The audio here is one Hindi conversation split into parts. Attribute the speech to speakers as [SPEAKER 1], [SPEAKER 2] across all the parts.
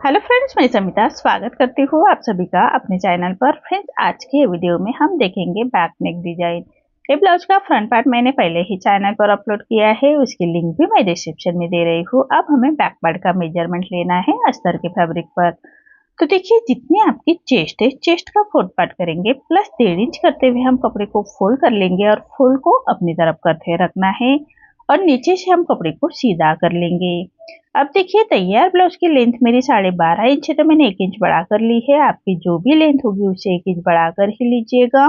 [SPEAKER 1] हेलो फ्रेंड्स, मैं समिता स्वागत करती हूँ आप सभी का अपने चैनल पर। फ्रेंड्स, आज के वीडियो में हम देखेंगे बैक नेक डिजाइन। ये ब्लाउज का फ्रंट पार्ट मैंने पहले ही चैनल पर अपलोड किया है, उसकी लिंक भी मैं डिस्क्रिप्शन में दे रही हूँ। अब हमें बैक पार्ट का मेजरमेंट लेना है अस्तर के फैब्रिक पर। तो देखिए, जितनी आपकी चेस्ट है, चेस्ट का 4 पार्ट करेंगे प्लस 1.5 इंच करते हुए हम कपड़े को फोल्ड कर लेंगे और फोल्ड को अपनी तरफ करते रखना है और नीचे से हम कपड़े को सीधा कर लेंगे। अब देखिए, तैयार ब्लाउज की लेंथ मेरी 12.5 इंच है, तो मैंने 1 इंच बढ़ा कर ली है। आपकी जो भी लेंथ होगी उसे 1 इंच बढ़ा कर ही लीजिएगा।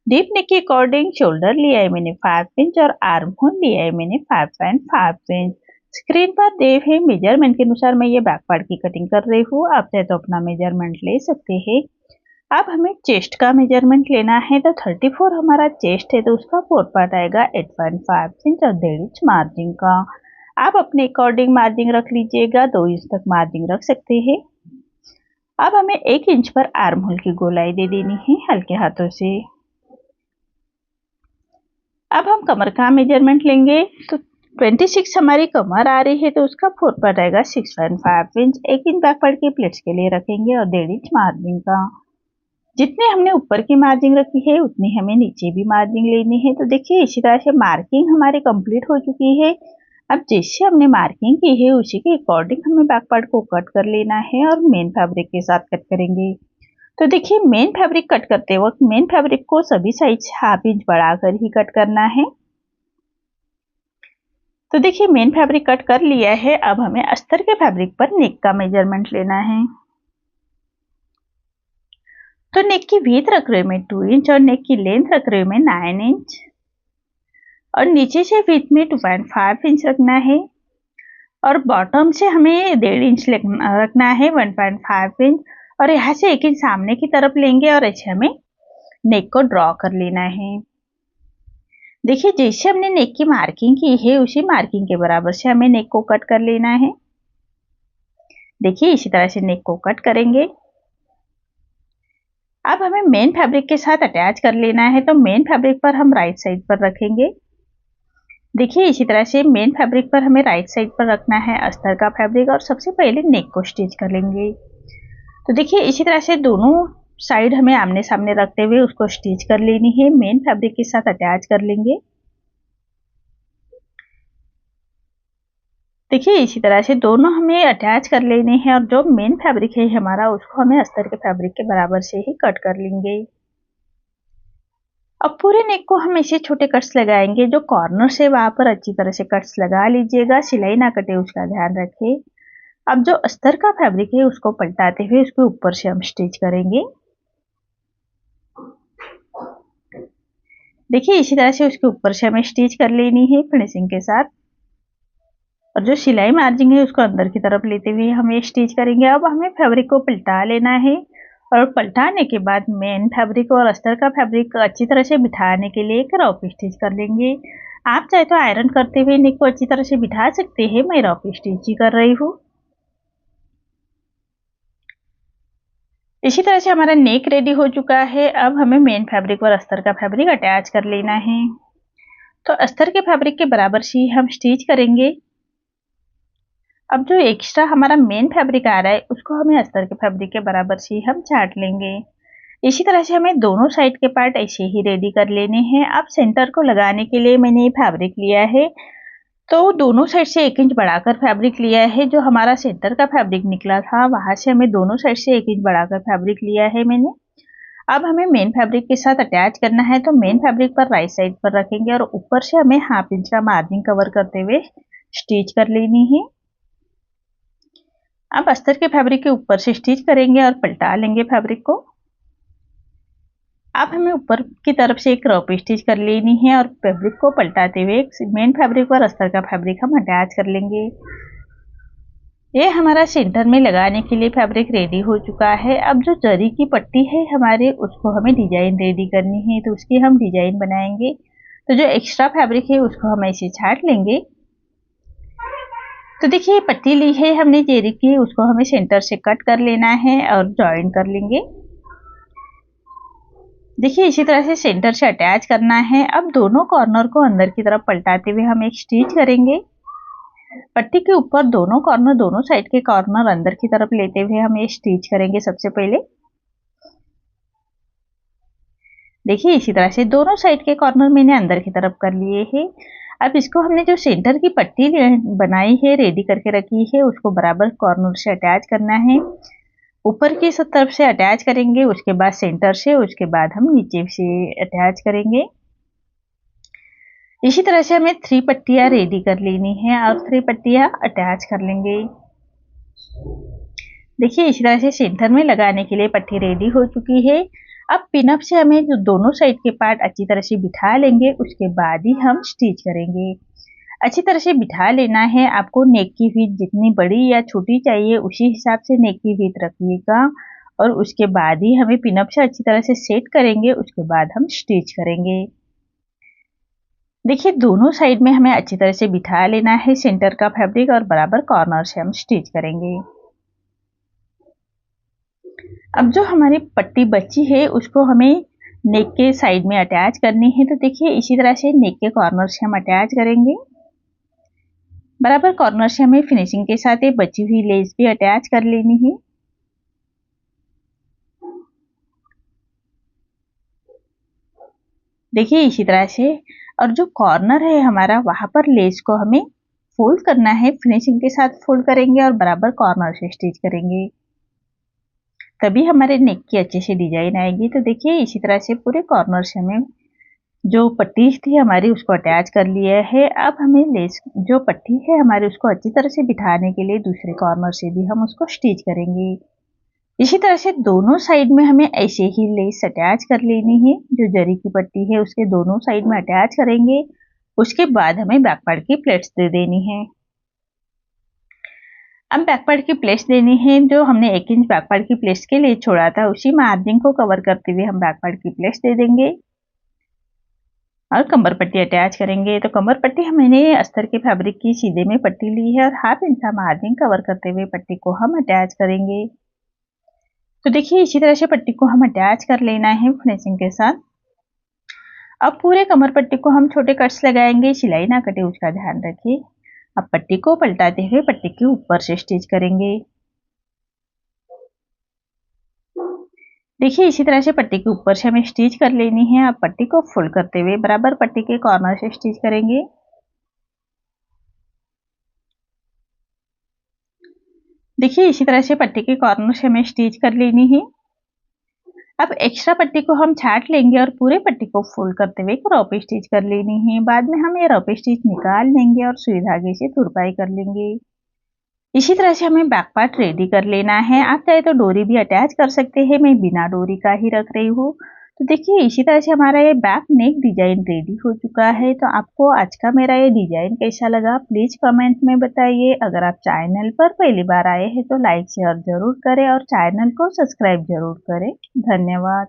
[SPEAKER 1] डीप नेक के अकॉर्डिंग शोल्डर लिया है मैंने 5 इंच और आर्म होल लिया है मैंने 5.5 इंच। स्क्रीन पर दे हुए मेजरमेंट के अनुसार मैं ये बैक पार्ट की कटिंग कर रही हूँ। आप चाहे तो अपना मेजरमेंट ले सकते हैं। अब हमें चेस्ट का मेजरमेंट लेना है, तो 34 हमारा चेस्ट है, तो उसका 4 पार्ट आएगा 8.5 इंच और 1.5 इंच मार्जिन का। आप अपने अकॉर्डिंग मार्जिन रख लीजिएगा, 2 इंच तक मार्जिन रख सकते हैं। अब हमें 1 इंच पर आर्म होल की गोलाई दे देनी है हल्के हाथों से। अब हम कमर का मेजरमेंट लेंगे, तो 26 हमारी कमर आ रही है, तो उसका 4 पार्ट आएगा 6.5 इंच। 1 इंच बैक पार्ट के प्लेट्स के लिए रखेंगे और 1.5 इंच मार्जिन का। जितने हमने ऊपर की मार्जिन रखी है उतनी हमें नीचे भी मार्जिन लेनी है। तो देखिए, इसी तरह से मार्किंग हमारी कंप्लीट हो चुकी है। अब जैसे हमने मार्किंग की है उसी के अकॉर्डिंग हमें बैक पार्ट को कट कर लेना है और मेन फैब्रिक के साथ कट करेंगे। तो देखिए, मेन फैब्रिक कट करते वक्त मेन फैब्रिक को सभी साइड से हाफ इंच बढ़ाकर ही कट करना है। तो देखिए, मेन फैब्रिक कट कर लिया है। अब हमें अस्तर के फैब्रिक पर नेक का मेजरमेंट लेना है। तो नेक की विड्थ रख रही हूँ मैं 2 इंच और नेक की लेंथ रख रही हूँ मैं 9 इंच और नीचे से विड्थ में 2.5 इंच रखना है और बॉटम से हमें 1.5 इंच रखना है 1.5 इंच और यहाँ से 1 इंच सामने की तरफ लेंगे और ऐसे हमें नेक को ड्रॉ कर लेना है। देखिए, जैसे हमने नेक की मार्किंग की है उसी मार्किंग के बराबर से हमें नेक को कट कर लेना है। देखिए, इसी तरह से नेक को कट करेंगे। अब हमें मेन फैब्रिक के साथ अटैच कर लेना है, तो मेन फैब्रिक पर हम राइट साइड पर रखेंगे। देखिए, इसी तरह से मेन फैब्रिक पर हमें राइट साइड पर रखना है अस्तर का फैब्रिक और सबसे पहले नेक को स्टिच कर लेंगे। तो देखिए, इसी तरह से दोनों साइड हमें आमने सामने रखते हुए उसको स्टिच कर लेनी है। मेन फैब्रिक के साथ अटैच कर लेंगे। देखिए, इसी तरह से दोनों हमें अटैच कर लेने हैं और जो मेन फैब्रिक है हमारा उसको हमें अस्तर के फैब्रिक के बराबर से ही कट कर लेंगे। अब पूरे नेक को हम ऐसे छोटे कट्स लगाएंगे, जो कॉर्नर से वहां पर अच्छी तरह से कट्स लगा लीजिएगा, सिलाई ना कटे उसका ध्यान रखें। अब जो अस्तर का फैब्रिक है उसको पलटाते हुए उसके ऊपर से हम स्टिच करेंगे। देखिए, इसी तरह से उसके ऊपर से हमें स्टिच कर लेनी है फिनिशिंग के साथ और जो सिलाई मार्जिन है उसको अंदर की तरफ लेते हुए हम ये स्टिच करेंगे। अब हमें फैब्रिक को पलटा लेना है और पलटाने के बाद मेन फैब्रिक और अस्तर का फैब्रिक अच्छी तरह से बिठाने के लिए एक रफ स्टिच कर लेंगे। आप चाहे तो आयरन करते हुए नेक को अच्छी तरह से बिठा सकते हैं, मैं रफ स्टिच ही कर रही हूँ। इसी तरह से हमारा नेक रेडी हो चुका है। अब हमें मेन फैब्रिक और अस्तर का फैब्रिक अटैच कर लेना है। तो अस्तर के फैब्रिक के बराबर से हम स्टिच करेंगे। अब जो एक्स्ट्रा हमारा मेन फैब्रिक आ रहा है उसको हमें अस्तर के फैब्रिक के बराबर से हम छाट लेंगे। इसी तरह से हमें दोनों साइड के पार्ट ऐसे ही रेडी कर लेने हैं। अब सेंटर को लगाने के लिए मैंने ये फैब्रिक लिया है, तो दोनों साइड से 1 इंच बढ़ाकर फैब्रिक लिया है। जो हमारा सेंटर का फैब्रिक निकला था वहां से हमें दोनों साइड से 1 इंच बढ़ाकर फैब्रिक लिया है मैंने। अब हमें मेन फैब्रिक के साथ अटैच करना है, तो मेन फैब्रिक पर राइट साइड पर रखेंगे और ऊपर से हमें हाफ इंच का मार्जिन कवर करते हुए स्टिच कर लेनी है। अब अस्तर के फैब्रिक के ऊपर से स्टिच करेंगे और पलटा लेंगे फैब्रिक को। अब हमें ऊपर की तरफ से एक रफ स्टिच कर लेनी है और फैब्रिक को पलटाते हुए मेन फैब्रिक और अस्तर का फैब्रिक हम अटैच कर लेंगे। ये हमारा सेंटर में लगाने के लिए फैब्रिक रेडी हो चुका है। अब जो जरी की पट्टी है हमारे उसको हमें डिजाइन रेडी करनी है, तो उसकी हम डिजाइन बनाएंगे। तो जो एक्स्ट्रा फैब्रिक है उसको हम ऐसे छाट लेंगे। तो देखिए, पट्टी ली है हमने जरी की, उसको हमें सेंटर से कट कर लेना है और ज्वाइन कर लेंगे। देखिए, इसी तरह से सेंटर से अटैच करना है। अब दोनों कॉर्नर को अंदर की तरफ पलटाते हुए हम एक स्टिच करेंगे। पट्टी के ऊपर दोनों कॉर्नर, दोनों साइड के कॉर्नर अंदर की तरफ लेते हुए हम ये स्टिच करेंगे। सबसे पहले देखिए इसी तरह से दोनों साइड के कॉर्नर मैंने अंदर की तरफ कर लिए हैं। अब इसको हमने जो सेंटर की पट्टी बनाई है, रेडी करके रखी है, उसको बराबर कॉर्नर से अटैच करना है। ऊपर की तरफ से अटैच करेंगे, उसके बाद सेंटर से, उसके बाद हम नीचे से अटैच करेंगे। इसी तरह से हमें 3 पट्टियां रेडी कर लेनी है और 3 पट्टियां अटैच कर लेंगे। देखिए इसी तरह से सेंटर में लगाने के लिए पट्टी रेडी हो चुकी है। अब पिनअप से हमें जो दोनों साइड के पार्ट अच्छी तरह से बिठा लेंगे, उसके बाद ही हम स्टिच करेंगे। अच्छी तरह से बिठा लेना है। आपको नेक की विड्थ जितनी बड़ी या छोटी चाहिए उसी हिसाब से नेक की विड्थ रखिएगा और उसके बाद ही हमें पिनअप से अच्छी तरह से सेट करेंगे, उसके बाद हम स्टिच करेंगे। देखिए दोनों साइड में हमें अच्छी तरह से बिठा लेना है सेंटर का फैब्रिक और बराबर कॉर्नर से हम स्टिच करेंगे। अब जो हमारी पट्टी बची है उसको हमें नेक के साइड में अटैच करनी है। तो देखिए इसी तरह से नेक के कॉर्नर से हम अटैच करेंगे। बराबर कॉर्नर से हमें फिनिशिंग के साथ ये बची हुई लेस भी अटैच कर लेनी है। देखिए इसी तरह से, और जो कॉर्नर है हमारा वहां पर लेस को हमें फोल्ड करना है। फिनिशिंग के साथ फोल्ड करेंगे और बराबर कॉर्नर से स्टिच करेंगे, तभी हमारे नेक की अच्छे से डिजाइन आएगी। तो देखिए इसी तरह से पूरे कॉर्नर से हमें जो पट्टी थी हमारी उसको अटैच कर लिया है। अब हमें लेस जो पट्टी है हमारी उसको अच्छी तरह से बिठाने के लिए दूसरे कॉर्नर से भी हम उसको स्टिच करेंगे। इसी तरह से दोनों साइड में हमें ऐसे ही लेस अटैच कर लेनी है। जो जरी की पट्टी है उसके दोनों साइड में अटैच करेंगे, उसके बाद हमें बैक पार्ट की प्लेट्स दे देनी है। अब बैक पार्ट की प्लेट्स देनी है। जो हमने 1 इंच बैक पार्ट की प्लेट्स के लिए छोड़ा था उसी मार्जिन को कवर करते हुए हम बैक पार्ट की प्लेट्स दे देंगे और कमर पट्टी अटैच करेंगे। तो कमर पट्टी मैंने अस्तर के फैब्रिक की सीधे में पट्टी ली है और 1/2 इंच का मार्जिन कवर करते हुए पट्टी को हम अटैच करेंगे। तो देखिए इसी तरह से पट्टी को हम अटैच कर लेना है फिनिशिंग के साथ। अब पूरे कमर पट्टी को हम छोटे कट्स लगाएंगे, सिलाई ना कटे उसका ध्यान रखिए। अब पट्टी को पलटाते हुए पट्टी के ऊपर से स्टिच करेंगे। देखिए इसी तरह से पट्टी के ऊपर से हमें स्टिच कर लेनी है। अब पट्टी को फोल्ड करते हुए बराबर पट्टी के कॉर्नर से स्टिच करेंगे। देखिए इसी तरह से पट्टी के कॉर्नर से हमें स्टिच कर लेनी है। अब एक्स्ट्रा पट्टी को हम छाट लेंगे और पूरे पट्टी को फोल्ड करते हुए रॉप स्टिच कर लेनी है। बाद में हम ये रॉप स्टिच निकाल लेंगे और सुई धागे से तुरपाई कर लेंगे। इसी तरह से हमें बैक पार्ट रेडी कर लेना है। आप चाहे तो डोरी भी अटैच कर सकते हैं, मैं बिना डोरी का ही रख रही हूँ। तो देखिए इसी तरह से हमारा ये बैक नेक डिजाइन रेडी हो चुका है। तो आपको आज का मेरा ये डिजाइन कैसा लगा प्लीज कमेंट में बताइए। अगर आप चैनल पर पहली बार आए हैं तो लाइक शेयर जरूर करें और चैनल को सब्सक्राइब जरूर करें। धन्यवाद।